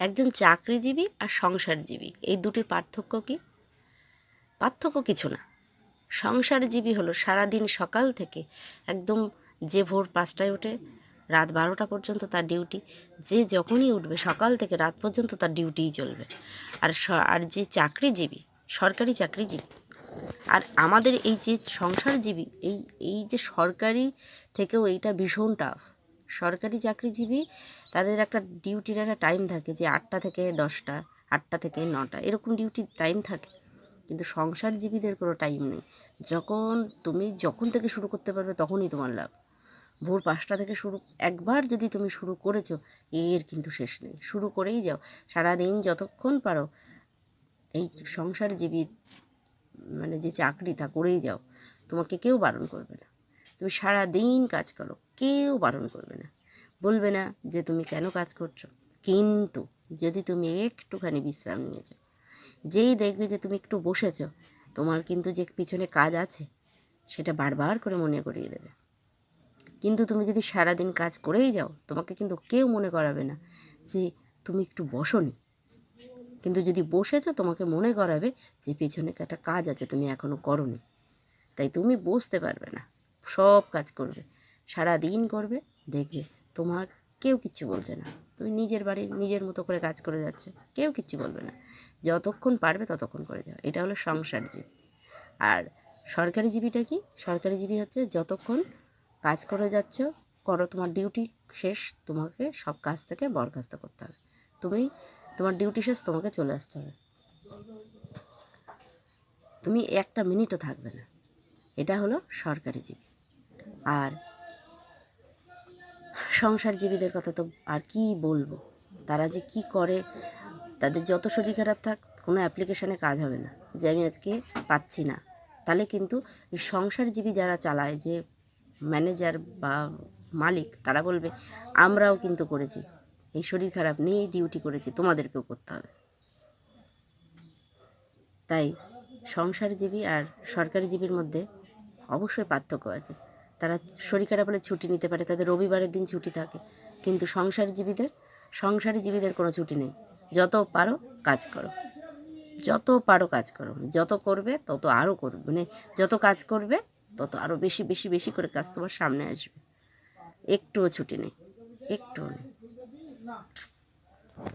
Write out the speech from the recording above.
একজন চাকরিজীবী আর সংসারজীবী এই দুটির পার্থক্য কি? পার্থক্য কিছু না। সংসারজীবী হলো সারাদিন সকাল থেকে একদম, যে ভোর 5টায় ওঠে রাত 12টা পর্যন্ত তার ডিউটি, যে যখনই উঠবে সকাল থেকে রাত পর্যন্ত তার ডিউটিই চলবে। আর যে চাকরিজীবী, সরকারি চাকরিজীবী, আর আমাদের এই যে সংসারজীবী, এই যে সরকারি থেকেও এইটা ভীষণ টাফ। সরকারি চাকরিজীবী তাদের একটা ডিউটির একটা টাইম থাকে, যে 8টা থেকে 10টা, 8টা থেকে 9টা, এরকম ডিউটির টাইম থাকে। কিন্তু সংসারজীবীদের কোনো টাইম নেই। যখন থেকে শুরু করতে পারবে তখনই তোমার লাভ। ভোর 5টা থেকে শুরু, একবার যদি তুমি শুরু করেছো এর কিন্তু শেষ নেই। শুরু করেই যাও, সারাদিন যতক্ষণ পারো এই সংসারজীবী মানে যে চাকরি তা করেই যাও। তোমাকে কেউ বারণ করবে না। তুমি সারাদিন কাজ করো, কেউ বারণ করবে না, বলবে না যে তুমি কেন কাজ করছো। কিন্তু যদি তুমি একটুখানি বিশ্রাম নিয়েছো, যেই দেখবে যে তুমি একটু বসেছো, তোমার কিন্তু যে পিছনে কাজ আছে সেটা বারবার করে মনে করিয়ে দেবে। কিন্তু তুমি যদি সারাদিন কাজ করেই যাও, তোমাকে কিন্তু কেউ মনে করাবে না যে তুমি একটু বসোনি। কিন্তু যদি বসেছো, তোমাকে মনে করাবে যে পেছনে একটা কাজ আছে, তুমি এখনও করোনি। তাই তুমি বসতে পারবে না, সব কাজ করবে, সারাদিন করবে, দেখবে তোমার কেউ কিচ্ছু বলছে না। তুমি নিজের বাড়ি নিজের মতো করে কাজ করে যাচ্ছে, কেউ কিচ্ছু বলবে না। যতক্ষণ পারবে ততক্ষণ করে যাও। এটা হলো সংসারজীবী। আর সরকারিজীবীটা কি? সরকারিজীবী হচ্ছে যতক্ষণ কাজ করে যাচ্ছ করো, তোমার ডিউটি শেষ, তোমাকে সব কাজ থেকে বরখাস্ত করতে হবে। তোমার ডিউটি শেষ, তোমাকে চলে আসতে হবে, তুমি একটা মিনিটও থাকবে না। এটা হলো সরকারিজীবী। আর সংসারজীবীদের কথা তো আর কি বলবো, তারা যে কি করে, তাদের যত শরীর খারাপ থাক, কোনো অ্যাপ্লিকেশানে কাজ হবে না যে আমি আজকে পাচ্ছি না। তাহলে কিন্তু সংসারজীবী যারা চালায়, যে ম্যানেজার বা মালিক, তারা বলবে আমরাও কিন্তু করেছি, এই শরীর খারাপ নিয়েই ডিউটি করেছি, তোমাদেরকেও করতে হবে। তাই সংসারজীবী আর সরকারিজীবীর মধ্যে অবশ্যই পার্থক্য আছে। তারা শরীর খারাপ হলে ছুটি নিতে পারে, তাদের রবিবারের দিন ছুটি থাকে। কিন্তু সংসারীজীবীদের কোনো ছুটি নেই। যত পারো কাজ করো, যত পারো কাজ করো, যত করবে তত আরও করবে, মানে যত কাজ করবে তত আরও বেশি বেশি বেশি করে কাজ তোমার সামনে আসবে। একটুও ছুটি নেই, একটুও নেই।